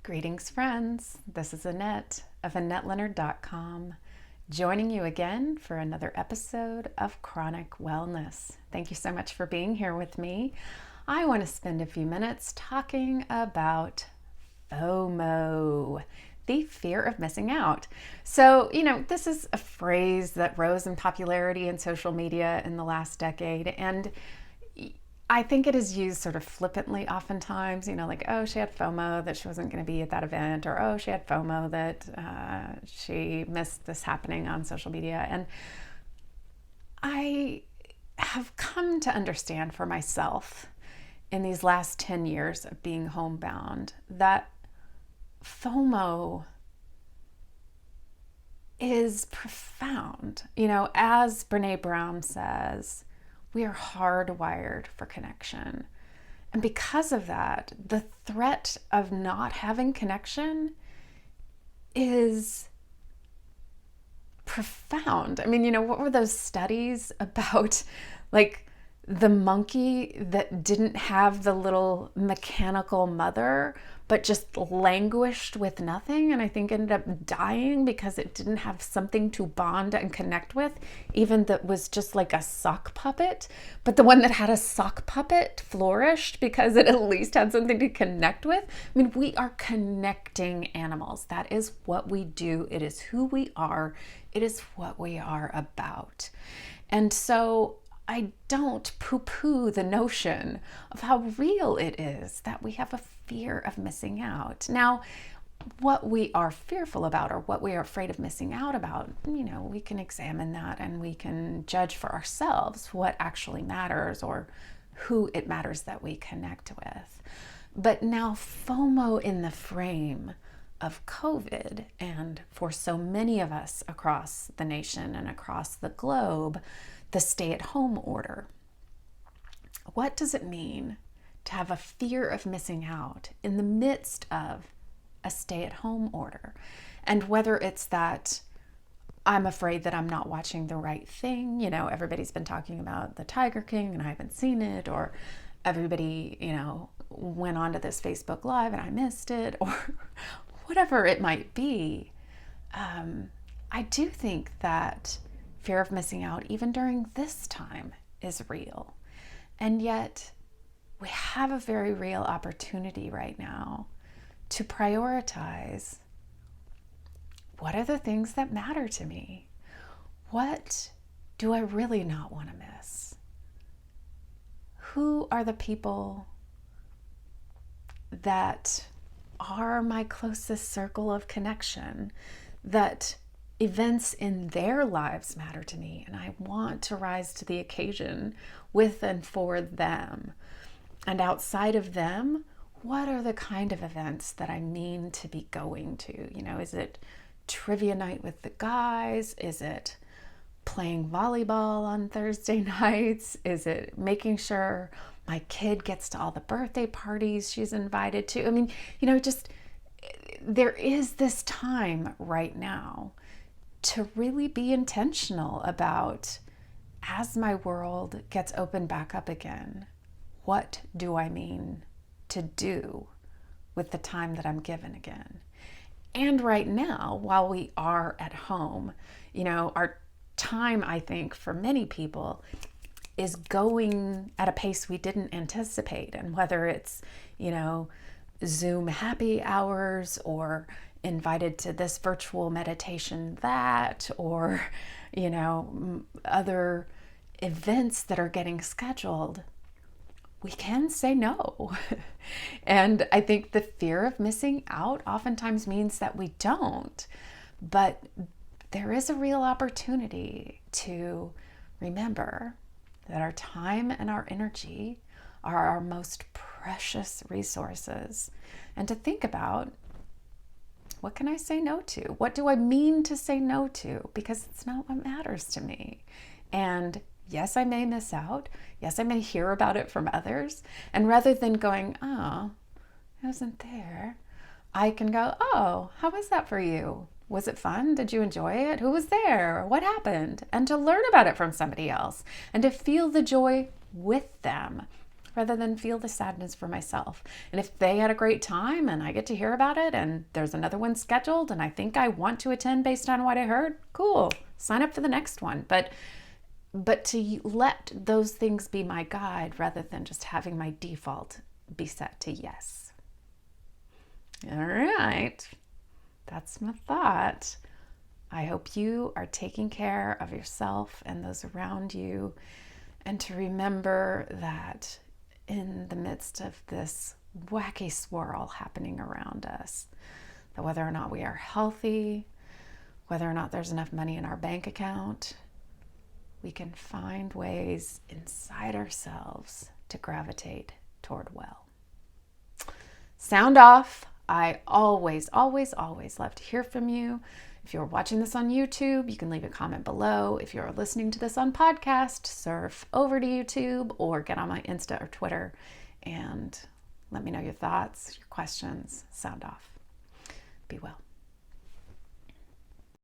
Greetings, friends. This is Annette of AnnetteLeonard.com, joining you again for another episode of Chronic Wellness. Thank you so much for being here with me. I want to spend a few minutes talking about FOMO, the fear of missing out. So, this is a phrase that rose in popularity in social media in the last decade, and I think it is used sort of flippantly oftentimes, like, oh, she had FOMO that she wasn't going to be at that event, or oh, she had FOMO that she missed this happening on social media. And I have come to understand for myself in these last 10 years of being homebound that FOMO is profound. As Brene Brown says, we are hardwired for connection. And because of that, the threat of not having connection is profound. What were those studies about, like, the monkey that didn't have the little mechanical mother, but just languished with nothing, and I think ended up dying because it didn't have something to bond and connect with, even that was just like a sock puppet. But the one that had a sock puppet flourished because it at least had something to connect with. We are connecting animals. That is what we do. It is who we are. It is what we are about. And so I don't poo-poo the notion of how real it is that we have a fear of missing out. Now, what we are fearful about, or what we are afraid of missing out about, we can examine that and we can judge for ourselves what actually matters or who it matters that we connect with. But now FOMO in the frame of COVID, and for so many of us across the nation and across the globe, the stay-at-home order. What does it mean to have a fear of missing out in the midst of a stay-at-home order? And whether it's that I'm afraid that I'm not watching the right thing, everybody's been talking about the Tiger King and I haven't seen it, or everybody, went onto this Facebook Live and I missed it, or whatever it might be. I do think that fear of missing out, even during this time, is real. And yet, we have a very real opportunity right now to prioritize what are the things that matter to me? What do I really not want to miss? Who are the people that are my closest circle of connection, that events in their lives matter to me, and I want to rise to the occasion with and for them? And outside of them, what are the kind of events that I mean to be going to? Is it trivia night with the guys? Is it playing volleyball on Thursday nights? Is it making sure my kid gets to all the birthday parties she's invited to? Just there is this time right now to really be intentional about, as my world gets opened back up again, what do I mean to do with the time that I'm given again? And right now, while we are at home, our time, I think, for many people is going at a pace we didn't anticipate. And whether it's, Zoom happy hours, or invited to this virtual meditation, that, or, other events that are getting scheduled, we can say no. And I think the fear of missing out oftentimes means that we don't. But there is a real opportunity to remember that our time and our energy are our most precious resources, and to think about, what can I say no to? What do I mean to say no to? Because it's not what matters to me. And yes, I may miss out. Yes, I may hear about it from others. And rather than going, oh, I wasn't there, I can go, oh, how was that for you? Was it fun? Did you enjoy it? Who was there? What happened? And to learn about it from somebody else and to feel the joy with them, rather than feel the sadness for myself. And if they had a great time and I get to hear about it and there's another one scheduled and I think I want to attend based on what I heard, cool, sign up for the next one. But to let those things be my guide rather than just having my default be set to yes. All right, that's my thought. I hope you are taking care of yourself and those around you, and to remember that in the midst of this wacky swirl happening around us, that whether or not we are healthy, whether or not there's enough money in our bank account, we can find ways inside ourselves to gravitate toward well. Sound off. I always, always, always love to hear from you. If you're watching this on YouTube, you can leave a comment below. If you're listening to this on podcast, surf over to YouTube or get on my Insta or Twitter and let me know your thoughts, your questions. Sound off. Be well.